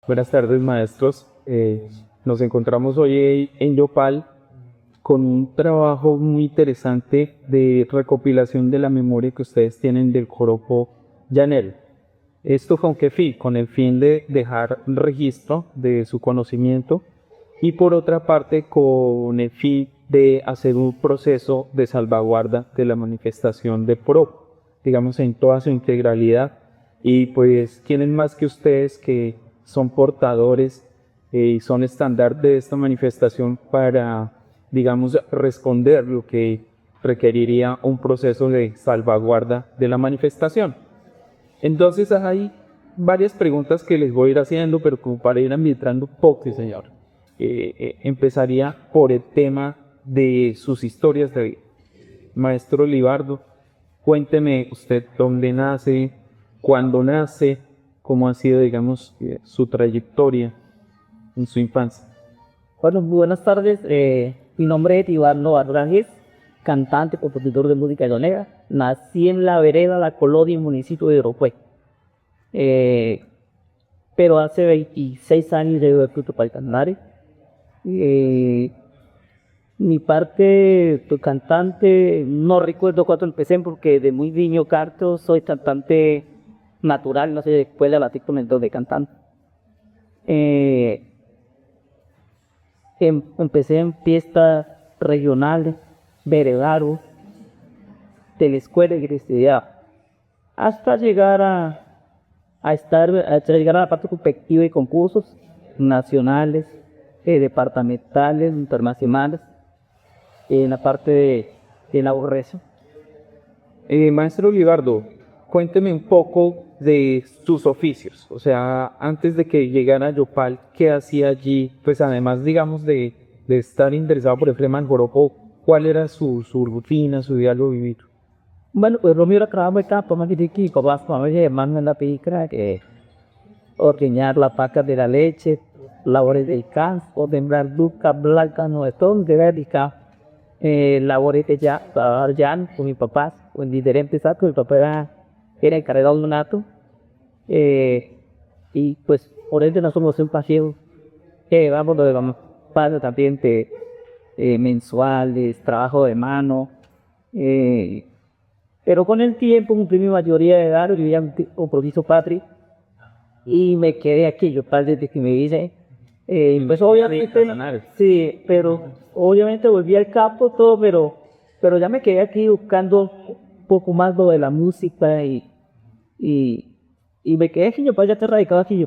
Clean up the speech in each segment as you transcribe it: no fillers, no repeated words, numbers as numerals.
Buenas tardes, maestros. Nos encontramos hoy en Yopal con un trabajo muy interesante de recopilación de la memoria que ustedes tienen del joropo llanero. ¿Esto con qué fin? Con el fin de dejar registro de su conocimiento y por otra parte con el fin de hacer un proceso de salvaguarda de la manifestación de PRO, digamos en toda su integralidad. Y pues, ¿quiénes más que ustedes que son portadores y son estándar de esta manifestación para, digamos, responder lo que requeriría un proceso de salvaguarda de la manifestación? Entonces hay varias preguntas que les voy a ir haciendo, pero como para ir ambientando un poco, sí, señor. Empezaría por el tema de sus historias de vida. Maestro Libardo, cuénteme usted dónde nace, cuándo nace, cómo ha sido, digamos, su trayectoria en su infancia. Bueno, muy buenas tardes. Mi nombre es Iván Arrangues, cantante, compositor de música llanera. Nací en la vereda La Colonia, municipio de Oropue. Pero hace 26 años llego de Fruto para el Canare. Mi parte de cantante, no recuerdo cuándo empecé, porque de muy niño canto, soy cantante natural, no sé, después de la con el don de cantante. Empecé en fiestas regionales, veredaros, de la escuela y que estudiaba, hasta llegar hasta llegar a la parte competitiva de concursos nacionales, departamentales, internacionales, en la parte de la URESO. Maestro Libardo, cuénteme un poco de sus oficios, o sea, antes de que llegara a Yopal, ¿qué hacía allí? Pues además, digamos, de estar interesado por el tema del joropo, ¿cuál era su rutina, su diálogo vivir? Bueno, pues Romeo era trabajo de campo, más que aquí, como vas a ver, mano en la picra, que ordeñar la paca de la leche, labores del campo, sembrar yuca, plátano, de todo, de verica, labores de ya, trabajar ya con mi papá, con diferentes actos, mi papá era encargado de un acto, y pues por ende no somos un paseo, vamos, lo de vamos, paso también de mensuales, trabajo de mano, eh, pero con el tiempo cumplí mi mayoría de edad, yo ya un compromiso patrio y me quedé aquí, yo desde que me hice. Pues obviamente, sí, pero obviamente volví al campo todo, pero ya me quedé aquí buscando un poco más lo de la música y, y me quedé aquí, yo ya te radicado aquí, yo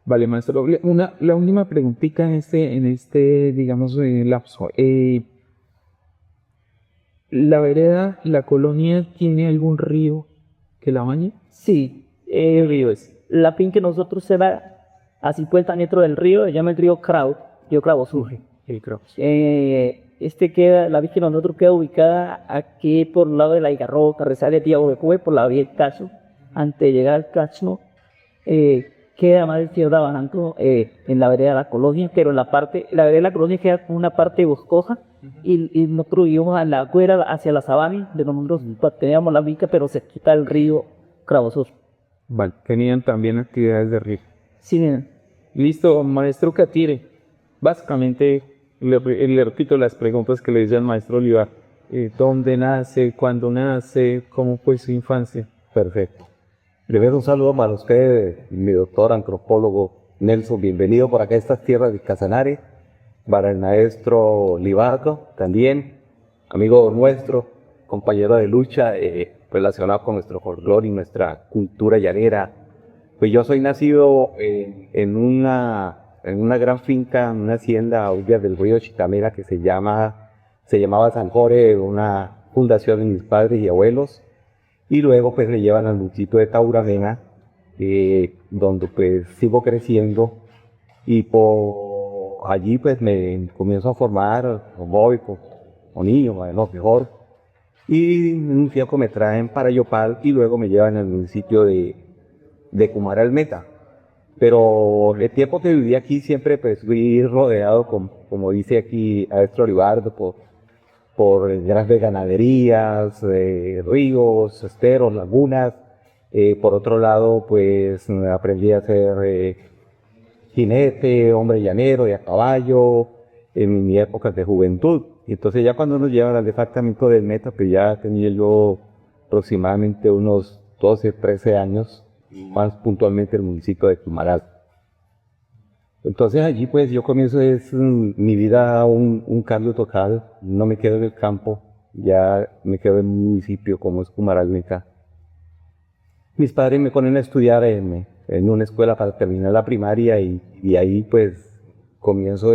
Vale, maestro, la última preguntita en este, digamos, lapso. ¿La vereda, la colonia, tiene algún río que la bañe? Sí, río es. La fin que nosotros se va a 50 metros del río, se llama el río Cravo Surge. El creo. La vía que nosotros queda ubicada aquí por el lado de la Igarro, Carrizales, Diego de Cube, por la vía del Cacho. Antes de llegar al Cacho, queda más de Ciudad Barranco, en la vereda de la colonia, pero en la vereda de la colonia queda con una parte boscosa y nosotros íbamos a la cuera hacia la sabana, de nosotros teníamos la vica, pero se quita el río Cravo Surge. Vale, tenían también actividades de río. Sí, bien. Listo, maestro Catire. Básicamente, le repito las preguntas que le hice al maestro Olivar. ¿Dónde nace? ¿Cuándo nace? ¿Cómo fue su infancia? Perfecto. Primero un saludo para usted, mi doctor antropólogo Nelson, bienvenido por acá a estas tierras de Casanare, para el maestro Libardo también, amigo nuestro, compañero de lucha, relacionado con nuestro folclore y nuestra cultura llanera. Pues yo soy nacido en una gran finca, en una hacienda a orillas del río Chitamera que se llamaba San Jorge, una fundación de mis padres y abuelos. Y luego pues me llevan al municipio de Tauramena, donde pues sigo creciendo y por allí pues me comienzo a formar como niño, bueno, mejor. Y en un tiempo me traen para Yopal y luego me llevan al municipio de Cumaralmeta. Pero el tiempo que viví aquí siempre pues fui rodeado, como dice aquí Maestro Olivardo, por grandes ganaderías, ríos, esteros, lagunas. Por otro lado, pues aprendí a hacer jinete, hombre llanero, de a caballo, en mi época de juventud. Y entonces ya cuando nos llevan al departamento del Meta, pues ya tenía yo aproximadamente unos 12, 13 años, más puntualmente el municipio de Cumaral. Entonces allí pues yo comienzo mi vida un cambio total, no me quedo en el campo, ya me quedo en un municipio como es Cumaral Meta. Mis padres me ponen a estudiar en una escuela para terminar la primaria y ahí pues comienzo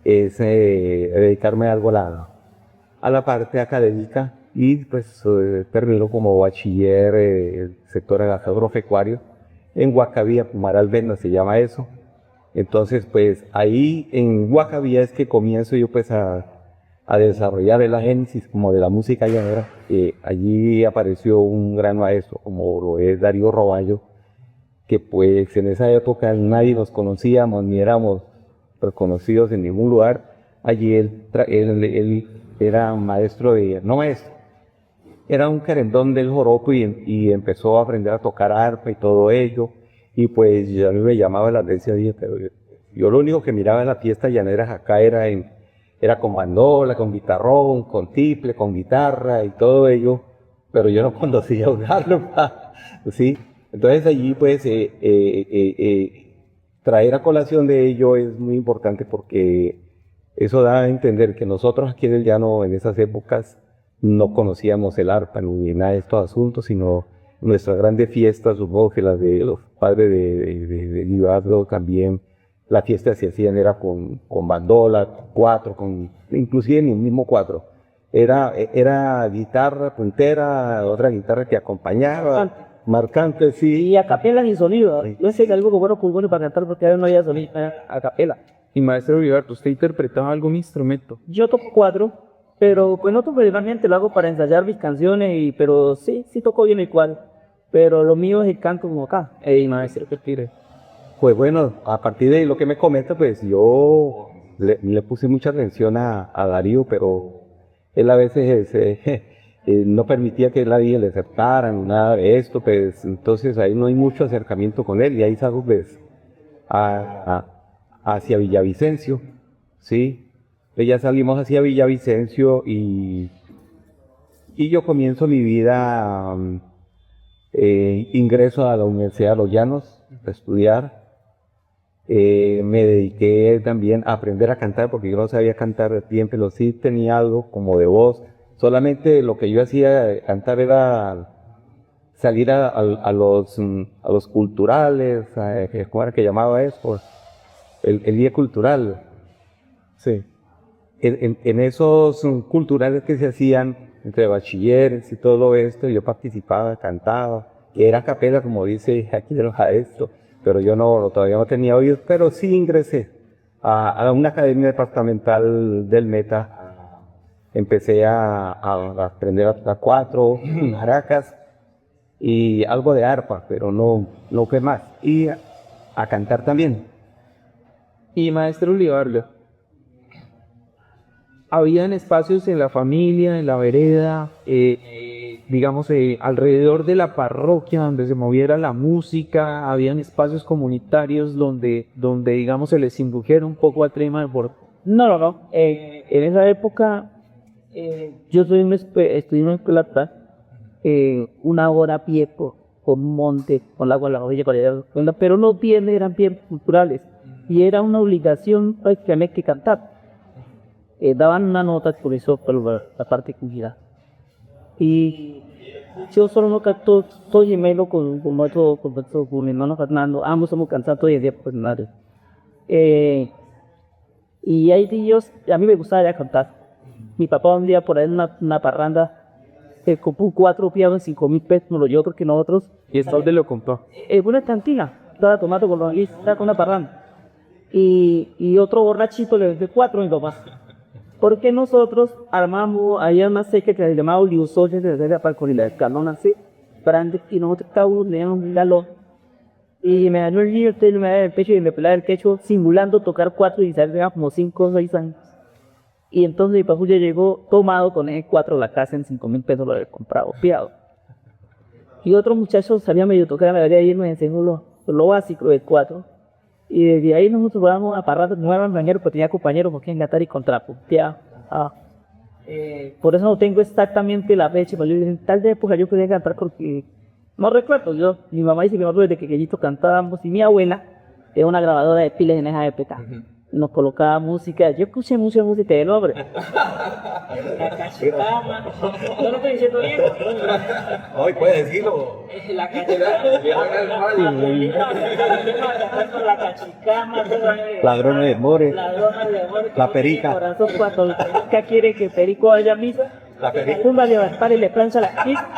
dedicarme algo a la parte académica y pues termino como bachiller el sector agropecuario en Guacavía, Cumaral Venda se llama eso. Entonces pues ahí en Guacavía es que comienzo yo pues a desarrollar la génesis como de la música llanera. Allí apareció un gran maestro como lo es Darío Roballo, que pues en esa época nadie nos conocíamos ni éramos reconocidos en ningún lugar. Allí él era maestro no maestro, era un querendón del joropo y empezó a aprender a tocar arpa y todo ello. Y pues a mí me llamaba la atención, pero yo lo único que miraba en las fiestas llaneras acá era con bandola, con guitarrón, con tiple, con guitarra y todo ello, pero yo no conocía un arpa, ¿sí? Entonces allí pues traer a colación de ello es muy importante porque eso da a entender que nosotros aquí en el llano en esas épocas no conocíamos el arpa ni nada de estos asuntos, sino nuestras grandes fiestas, supongo que las de los padres de Libardo también, las fiestas se hacían era con bandola, cuatro, inclusive en el mismo cuatro. Era guitarra puntera, otra guitarra que acompañaba, marcante, sí. Y a capela sin sonido. Yo sé que algo como bueno pulmón para cantar porque no había sonido, a capela. Y maestro Libardo, ¿usted interpretaba algún instrumento? Yo toco cuatro, pero pues no principalmente lo hago para ensayar mis canciones, pero sí toco bien el cuadro. Pero lo mío es el canto como acá. Maestro, ¿qué tire? Pues bueno, a partir de lo que me comenta, pues yo le puse mucha atención a Darío, pero él a veces no permitía que nadie le acercara, nada de esto, pues entonces ahí no hay mucho acercamiento con él y ahí salgo pues hacia Villavicencio, ¿sí? Pues ya salimos hacia Villavicencio y yo comienzo mi vida, ingreso a la Universidad de Los Llanos a estudiar. Me dediqué también a aprender a cantar porque yo no sabía cantar bien, pero sí tenía algo como de voz. Solamente lo que yo hacía cantar era salir a los culturales, ¿cómo era que llamaba eso? El día cultural. Sí. En esos culturales que se hacían entre bachilleres y todo esto, yo participaba, cantaba, que era a capela, como dice aquí de los maestros, pero yo todavía no tenía oídos, pero sí ingresé a una academia departamental del Meta. Empecé a aprender a tocar cuatro, maracas y algo de arpa, pero no fue más. Y a cantar también. Y maestro Libardo, ¿habían espacios en la familia, en la vereda, digamos, alrededor de la parroquia donde se moviera la música? ¿Habían espacios comunitarios donde digamos, se les indujera un poco al tema del borde? No. En esa época, yo estudié en una escuela, una hora a pie por un monte, con el agua en la orilla, pero los viernes eran bien culturales y era una obligación prácticamente cantar. Daban una nota por eso, por la parte cultural. Y yo solo no canto, estoy gemelo con mi hermano Fernando, ambos somos cantantes hoy en día profesionales. Y hay días, a mí me gustaba ya cantar. Mi papá un día por ahí en una parranda, compró 4 pianos en 5.000 pesos, no lo yo creo que nosotros. ¿Y esto dónde lo compró? Una cantina, estaba tomando con los amigos, estaba con una parranda. Y otro borrachito le vendió 4 a mi papá. Porque nosotros armamos, había una seca que se llamaba Liusoya de la Palco y la escalona así, grande, y nosotros cada uno teníamos un galón. Y me dañó el lío, me da el pecho y me pelaba el quecho, simulando tocar 4 y salía como 5 o 6 años. Y entonces mi papá ya llegó tomado con esos 4 a la casa en 5.000 pesos lo había comprado, piado. Y otro muchacho sabía medio tocar en la vereda y él me enseñó lo básico del 4. Y desde ahí nosotros vamos a parrandas, no eran bañeros, pero tenía compañeros porque en Gatar y contrapunteaba. Por eso no tengo exactamente la fecha, pero yo en tal de época yo podía cantar porque no recuerdo. Mi mamá dice que nosotros desde pequeñitos cantábamos y mi abuela era una grabadora de pilas en esa época. Nos colocaba música, yo escuché mucha música del hombre. La cachicama, no lo estoy diciendo bien. Hoy puede decirlo. La cachicama, la cachicama, Ladrones de More. La perica. Corazón, cuando la perica quiere que Perico vaya a misa, La perica. tumba le va a estar y le plancha la misa.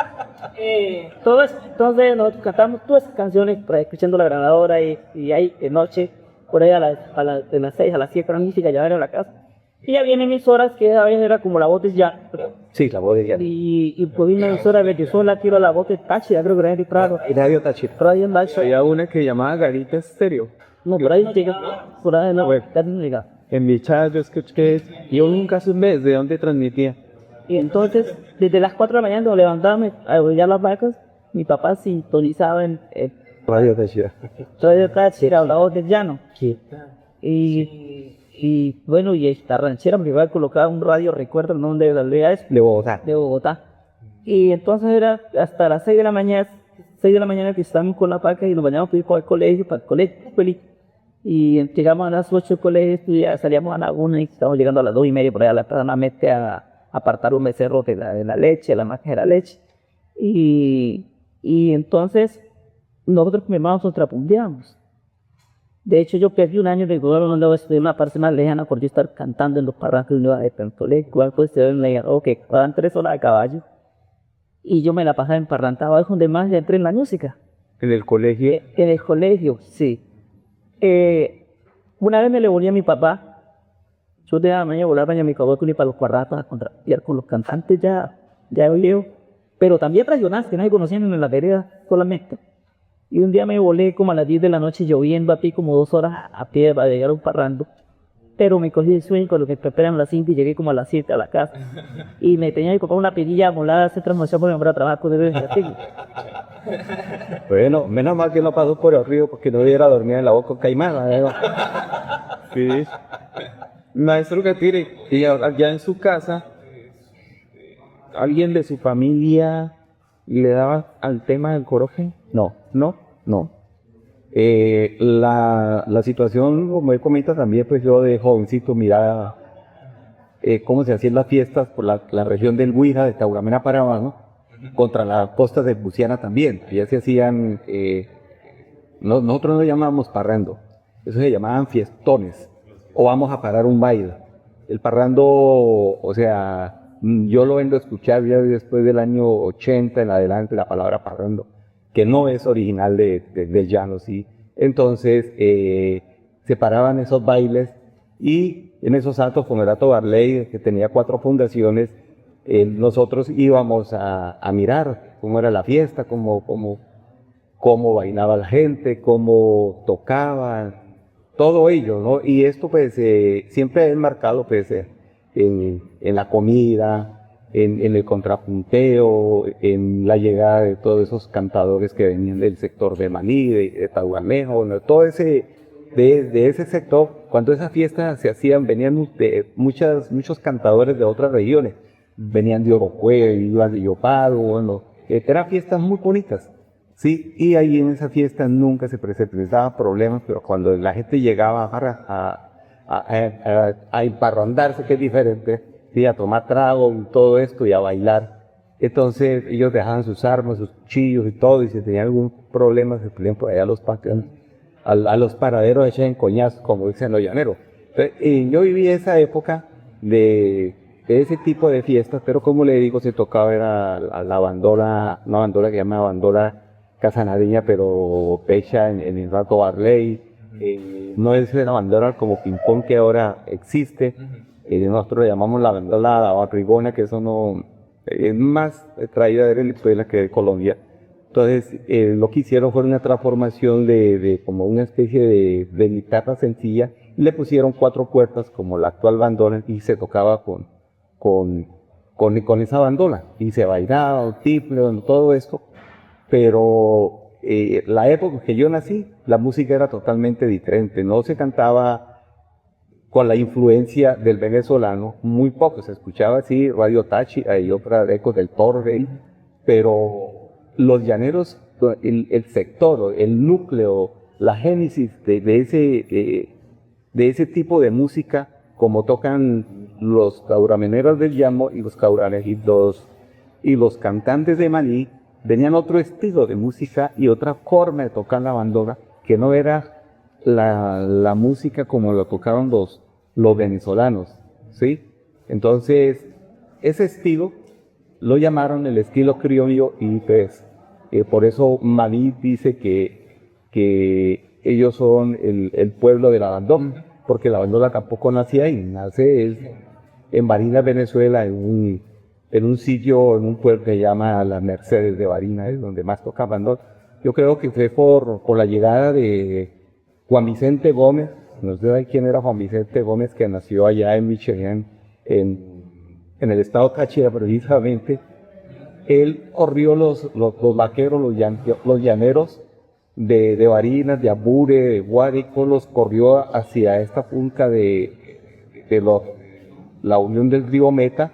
Todo eso, entonces nosotros cantamos todas esas canciones, escuchando la grabadora y ahí de noche, por ahí de las 6 a las 7 con la música, ya era a la casa. Y ya vienen mis horas, que a veces era como la voz de ya. Sí, la voz de Jan. Y pues vino mis horas de Venezuela, tiro la voz de Tachi, ya creo que era de Prado. Y Radio Tachito. Radio en Tachi. Había una que llamaba Garita Estéreo. No, por ahí no llega, por ahí no, Bueno. casi no llega. En mi chat yo escuché eso. Y yo nunca supe de dónde transmitía. Y entonces, desde las 4 de la mañana, cuando levantábamos a arrullar las vacas, mi papá sintonizaba en Radio Tachito. Radio Tachi, era la voz del llano. Y bueno, y esta ranchera privada colocaba un radio, recuerdo el nombre de las leyes De Bogotá. de Bogotá. Y entonces era hasta las 6 de la mañana, que estábamos con la paca y nos bañamos para ir para el colegio, y llegamos a las 8 del colegio, ya salíamos a la 1 y estábamos llegando a las 2:30 por ahí a la plaza Mete a apartar un becerro de la leche, la máquina de la leche. Y entonces nosotros con mi hermano nos trapunteamos. De hecho, yo perdí un año de gobierno de una parte más lejana por yo estar cantando en los parranques de Pentolé, igual pues se ven que daban 3 horas de caballo. Y yo me la pasaba en parrantaba, es donde más ya entré en la música. En el colegio. En el colegio, sí. Una vez me le volví a mi papá. Yo de la mañana volar a mi papá con para los cuarratos a contrapiar con los cantantes ya viejo. Pero también tradicionales que nadie conocían en la vereda solamente. Y un día me volé como a las 10 de la noche lloviendo a pie como 2 horas a pie para llegar a un parrando. Pero me cogí el sueño cuando me preparan las 5 y llegué como a las 7 a la casa. Y me tenía que comprar una pedilla molada, se transformó por mi hombre a trabajo de Bueno, menos mal que no pasó por el río porque no hubiera dormido en la boca con caimán. Sí. Maestro Gatire, y ahora ya en su casa, ¿alguien de su familia le daba al tema del coroje? No, ¿No? no. La situación, como él comenta también, pues yo de jovencito miraba cómo se hacían las fiestas por la región del Huila, de Tauramena para abajo, contra las costas de Buciana también. Ya se hacían, nosotros no llamábamos parrando, eso se llamaban fiestones, o vamos a parar un baile. El parrando, o sea, yo lo vengo a escuchar ya después del año 80 en adelante, la palabra parrando, que no es original del llano, ¿sí? Entonces, se paraban esos bailes y en esos actos, como el Ato Barley, que tenía 4 fundaciones, nosotros íbamos a mirar cómo era la fiesta, cómo bailaba la gente, cómo tocaban, todo ello, ¿no? Y esto pues siempre es marcado pues en la comida, en el contrapunteo, en la llegada de todos esos cantadores que venían del sector de Maní, de Taugamejo, bueno, todo de ese sector. Cuando esas fiestas se hacían, venían de muchos cantadores de otras regiones, venían de Orocue, iban de Yopado, bueno, eran fiestas muy bonitas, sí, y ahí en esa fiesta nunca se presentaban problemas, pero cuando la gente llegaba a emparrandarse, que es diferente, sí, a tomar trago y todo esto y a bailar. Entonces ellos dejaban sus armas, sus cuchillos y todo, y si tenían algún problema se ponían por allá a los paraderos echaban coñazos, como dicen los llaneros. Entonces, yo viví esa época de ese tipo de fiestas, pero como le digo, se tocaba era la bandola, una bandola que se llama bandola casanareña, pero hecha en el Rato Barley. No es la bandola como ping-pong que ahora existe. Nosotros le llamamos la bandola la barrigona, que eso no es más traída de Venezuela que de Colombia. Entonces, lo que hicieron fue una transformación de como una especie de guitarra sencilla, y le pusieron 4 cuerdas como la actual bandola, y se tocaba con esa bandola, y se bailaba, tiple, todo esto, pero la época que yo nací, la música era totalmente diferente, no se cantaba con la influencia del venezolano, muy poco, se escuchaba así, Radio Tachi, hay otras ecos del Torre, pero los llaneros, el sector, el núcleo, la génesis de ese tipo de música, como tocan los caurameneros del Llamo y y los cantantes de Maní, tenían otro estilo de música y otra forma de tocar la bandora, que no era la música como lo tocaron los venezolanos, ¿sí? Entonces, ese estilo lo llamaron el estilo criollo y pues por eso Maní dice que ellos son el pueblo de la bandora, porque la bandera tampoco nace ahí, nace en Barinas, Venezuela, en un sitio, en un pueblo que se llama Las Mercedes de Barinas, es donde más toca bandera. Yo creo que fue por la llegada de Juan Vicente Gómez, no sé quién era Juan Vicente Gómez, que nació allá en Michoacán, en el estado Táchira precisamente. Él corrió los vaqueros, los llaneros de Barinas, de Apure, de Guárico, los corrió hacia esta punta de la unión del río Meta,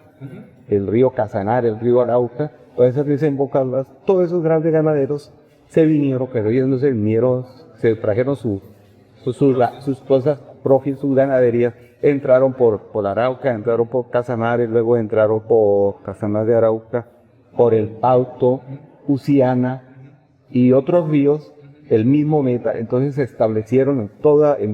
el río Casanare, el río Arauca, todas esas desembocadas, todos esos grandes ganaderos se vinieron, pero ellos no se vinieron, se trajeron sus cosas propias, sus ganaderías, entraron por Arauca, entraron por Casanare, luego entraron por Casanare de Arauca, por el Pauto, Usiana y otros ríos, el mismo Meta. Entonces se establecieron en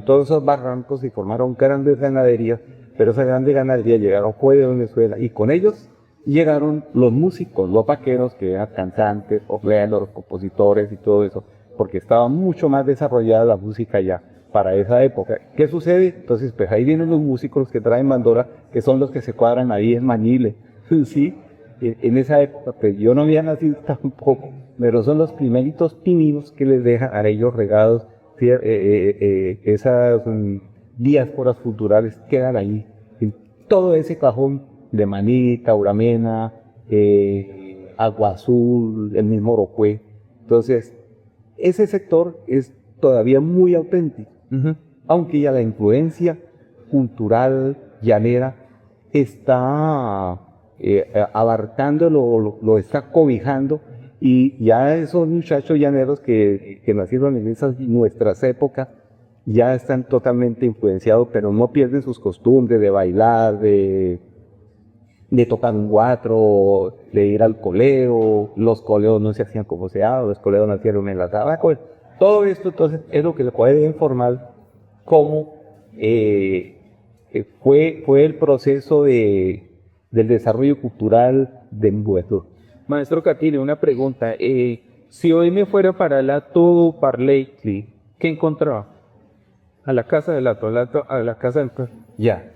todos esos barrancos y formaron grandes ganaderías, pero esas grandes ganaderías llegaron fuera de Venezuela y con ellos llegaron los músicos, los vaqueros, que eran cantantes, los compositores y todo eso, porque estaba mucho más desarrollada la música ya para esa época. ¿Qué sucede? Entonces, pues ahí vienen los músicos que traen bandora, que son los que se cuadran ahí en Manile, ¿sí? En esa época, pues yo no había nacido tampoco, pero son los primeritos pininos que les dejan a ellos regados, esas diásporas culturales quedan ahí, en todo ese cajón de Maní, Tauramena, Agua Azul, el mismo Orocué. Entonces, ese sector es todavía muy auténtico, aunque ya la influencia cultural llanera está abarcando, lo está cobijando, y ya esos muchachos llaneros que nacieron en esas nuestras épocas ya están totalmente influenciados, pero no pierden sus costumbres de bailar, de tocar un cuatro, de ir al coleo. Los coleos no se hacían como se hace, los coleos nacieron en la tabaco. Todo esto entonces es lo que le puede informar cómo fue el proceso del desarrollo cultural de Mbuetur. Maestro Catile, una pregunta. Si hoy me fuera para el Ato Parley, Sí. ¿qué encontraba? A la casa del Ato, a la casa del... Ya.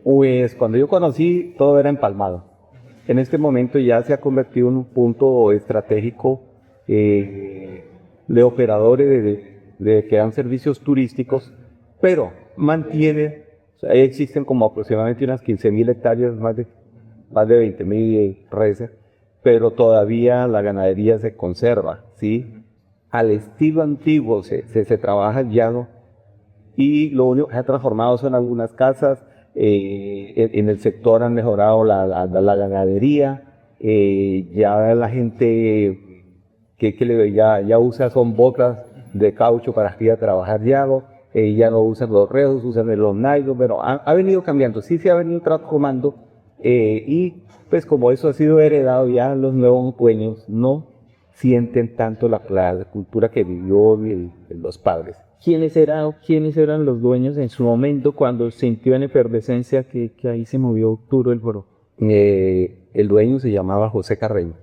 Pues cuando yo conocí, todo era empalmado. En este momento ya se ha convertido en un punto estratégico de operadores de que dan servicios turísticos, pero mantiene, o sea, ahí existen como aproximadamente unas 15.000 hectáreas, más de 20.000 reses, pero todavía la ganadería se conserva, ¿sí? Al estilo antiguo se trabaja el llano, y lo único que se ha transformado son algunas casas. En el sector han mejorado la ganadería, ya la gente ya usa son botas de caucho para ir a trabajar llano, ya no usan los reos, usan los nylon, pero ha venido cambiando, sí se ha venido transformando, y pues como eso ha sido heredado, ya los nuevos dueños no sienten tanto la cultura que vivió los padres. ¿Quiénes eran los dueños en su momento cuando sintió en efervescencia que ahí se movió duro el foro? El dueño se llamaba José Carreño.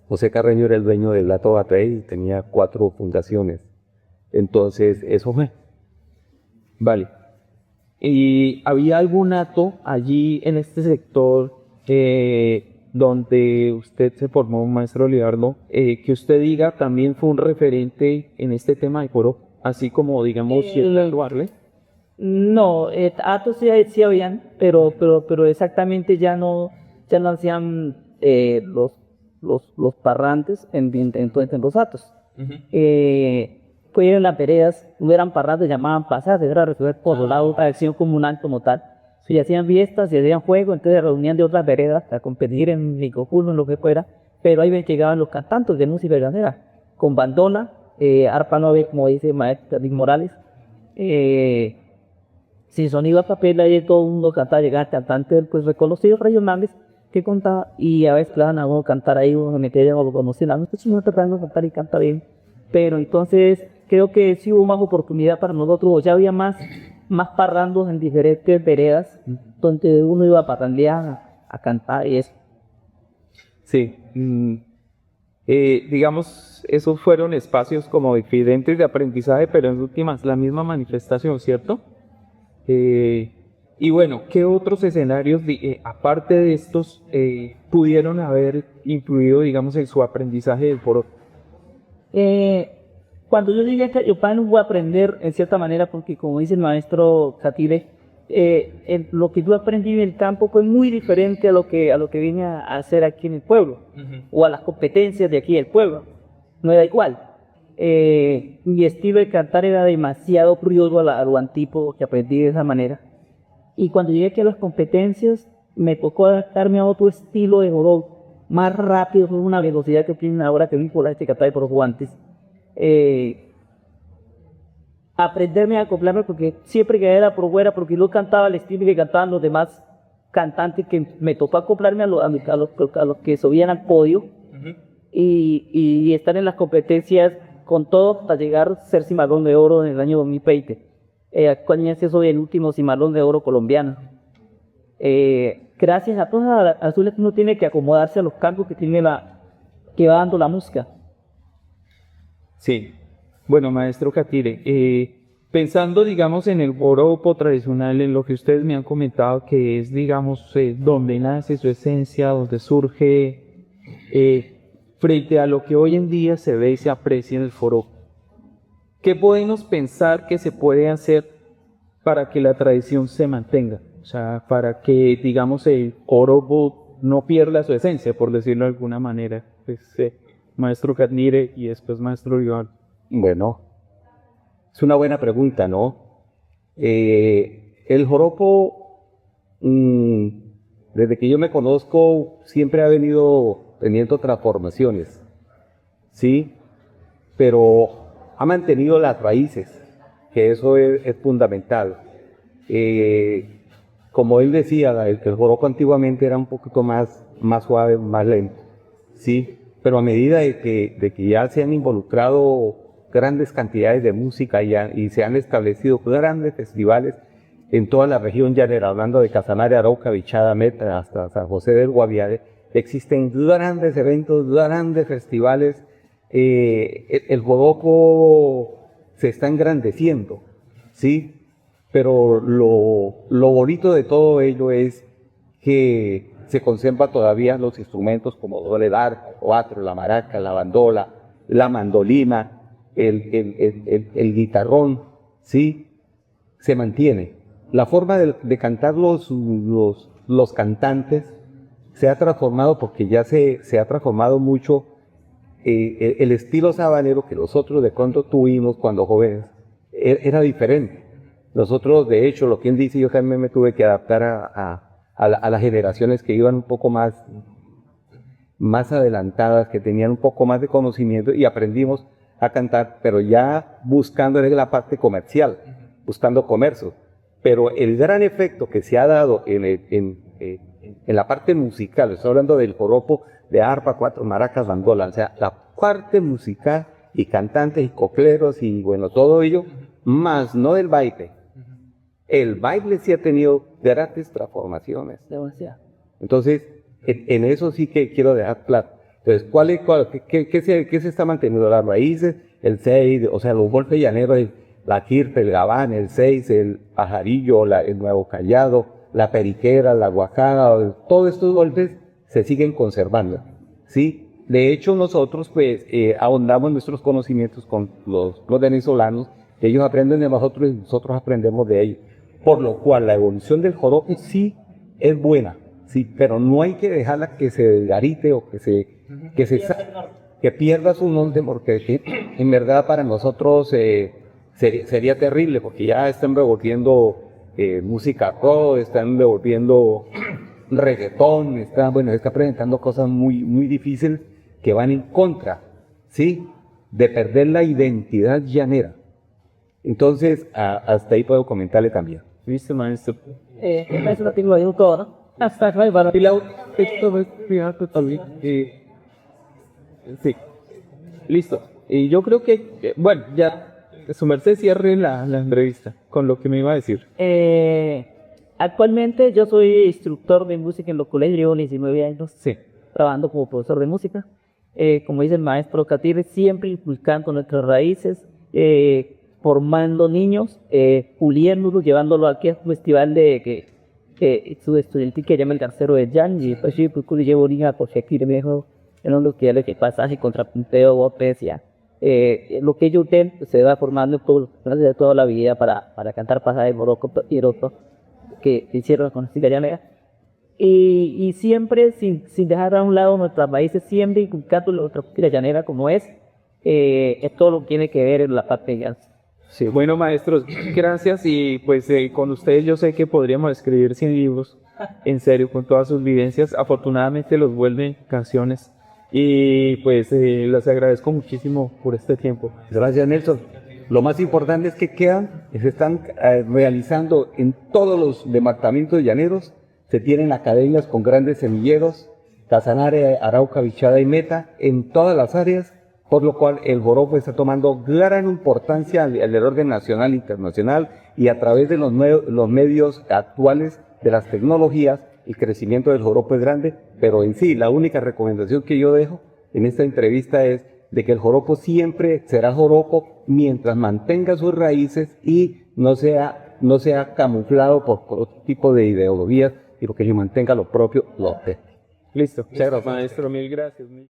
José Carreño era el dueño del Hato Batey y tenía 4 fundaciones. Entonces, eso fue. Vale. ¿Y había algún hato allí en este sector donde usted se formó, maestro Libardo, que usted diga también fue un referente en este tema de foro? Así como, digamos, Duarle. No, atos sí habían, pero exactamente ya no hacían los parrantes en los atos. Pues en las veredas, no eran parrandas, llamaban pasajes, era resolver por los lados, acción comunal como tal. Se hacían fiestas, se hacían juegos, entonces se reunían de otras veredas a competir en microfútbol, en lo que fuera, pero ahí llegaban los cantantes de música verdadera, con bandona, arpa nueve, como dice el maestro David Morales, sin sonido a papel, ahí todo el mundo cantaba, llegaba cantantes pues reconocidos regionales que contaba, y a veces claro, a uno cantar ahí, uno metía o lo conocían, a nosotros no tratando de cantar y canta bien, pero entonces creo que sí hubo más oportunidad para nosotros, ya había más parrandos en diferentes veredas, donde uno iba a parrandear, a cantar y eso. Sí, digamos, esos fueron espacios como diferentes de aprendizaje, pero en últimas la misma manifestación, ¿cierto? Y bueno, ¿qué otros escenarios, aparte de estos, pudieron haber influido, digamos, en su aprendizaje del foro? Cuando yo llegué a Cayopán voy a aprender en cierta manera, porque como dice el maestro Catire, lo que yo aprendí en el campo fue muy diferente a lo que vine a hacer aquí en el pueblo, o a las competencias de aquí del pueblo, no era igual. Mi estilo de cantar era demasiado criollo a lo antípodo que aprendí de esa manera. Y cuando llegué aquí a las competencias, me tocó adaptarme a otro estilo de joropo, más rápido, con una velocidad que tienen ahora que vi por este cantar por los guantes. Aprenderme a acoplarme, porque siempre que era por fuera, porque yo cantaba el estilo que cantaban los demás cantantes, que me tocó acoplarme a los que subían al podio y estar en las competencias con todo hasta llegar a ser cimarrón de oro en el año 2020. Actualmente soy el último cimarrón de oro colombiano. Gracias a todas las azules uno tiene que acomodarse a los cambios que va dando la música. Sí, bueno, maestro Catire, pensando, digamos, en el joropo tradicional, en lo que ustedes me han comentado, que es, digamos, donde nace su esencia, donde surge, frente a lo que hoy en día se ve y se aprecia en el joropo, ¿qué podemos pensar que se puede hacer para que la tradición se mantenga? O sea, para que, digamos, el joropo no pierda su esencia, por decirlo de alguna manera. Pues, maestro Catire y después maestro Rival. Bueno, es una buena pregunta, ¿no? El joropo, desde que yo me conozco, siempre ha venido teniendo transformaciones, ¿sí? Pero ha mantenido las raíces, que eso es fundamental. Como él decía, el joropo antiguamente era un poquito más suave, más lento, ¿sí? Pero a medida de que ya se han involucrado grandes cantidades de música y se han establecido grandes festivales en toda la región llanera, hablando de Casanare, Arauca, Vichada, Meta, hasta San José del Guaviare, existen grandes eventos, grandes festivales. El joropo se está engrandeciendo, ¿sí? Pero lo bonito de todo ello es que se conservan todavía los instrumentos como doble arpa, el cuatro, la maraca, la bandola, la mandolina, el guitarrón, ¿sí? Se mantiene. La forma de cantar los cantantes se ha transformado, porque ya se ha transformado mucho. El estilo sabanero que nosotros de pronto tuvimos cuando jóvenes era diferente. Nosotros, de hecho, lo que él dice, yo también me tuve que adaptar a las generaciones que iban un poco más adelantadas, que tenían un poco más de conocimiento, y aprendimos a cantar, pero ya buscando en la parte comercial, buscando comercio. Pero el gran efecto que se ha dado en la parte musical, estoy hablando del joropo, de arpa, cuatro, maracas, bandola, o sea, la parte musical y cantantes y copleros y bueno, todo ello, más no del baile. El baile sí ha tenido grandes transformaciones. Demasiado. Entonces, en eso sí que quiero dejar claro. Entonces, ¿qué se está manteniendo? Las raíces, el 6, o sea, los golpes llaneros, la quirpe, el gabán, el 6, el pajarillo, el nuevo callado, la periquera, la guajada, todos estos golpes se siguen conservando, ¿sí? De hecho, nosotros, pues, ahondamos nuestros conocimientos con los venezolanos, ellos aprenden de nosotros y nosotros aprendemos de ellos. Por lo cual, la evolución del joropo sí es buena, sí, pero no hay que dejarla que se desgarite o que se que pierda su nombre, porque en verdad para nosotros sería terrible, porque ya están revolviendo música rock, están revolviendo reggaetón, está presentando cosas muy difíciles que van en contra, ¿sí?, de perder la identidad llanera. Entonces, hasta ahí puedo comentarle también. Listo, maestro. Eso lo tengo ahí todo, ¿no? Hasta ahí, bueno. Y la esto va a explicar también. Sí, listo. Y yo creo que, bueno, ya su merced cierre la entrevista con lo que me iba a decir. Actualmente yo soy instructor de música en los colegios, llevo 19 años Sí. trabajando como profesor de música. Como dice el maestro Catire, siempre inculcando nuestras raíces, formando niños, puliéndolos, llevándolo aquí a un festival que su estudiante que llama el tercero de Jan, y pues sí, pues llevo niños por aquí de mejor, en lo que es pasaje, contrapunteo, golpes, ya. Lo que yo tengo se va formando de toda la vida para cantar pasajes boroco y roto que hicieron con la llanera. Y siempre sin dejar a un lado nuestras raíces, siempre inculcando nuestra llanera como es todo lo que tiene que ver en la parte de jazz. Sí, bueno, maestros, gracias. Y pues con ustedes yo sé que podríamos escribir 100 libros, en serio, con todas sus vivencias. Afortunadamente los vuelven canciones. Y pues les agradezco muchísimo por este tiempo. Gracias, Nelson. Lo más importante es que se están realizando en todos los departamentos llaneros. Se tienen academias con grandes semilleros, Casanare, Arauca, Bichada y Meta, en todas las áreas, por lo cual el joropo está tomando gran importancia al orden nacional e internacional, y a través de los medios actuales de las tecnologías, el crecimiento del joropo es grande. Pero en sí, la única recomendación que yo dejo en esta entrevista es de que el joropo siempre será joropo mientras mantenga sus raíces y no sea camuflado por otro tipo de ideologías, y lo que mantenga lo propio, lo de. Listo. Muchas gracias, maestro. Mil gracias.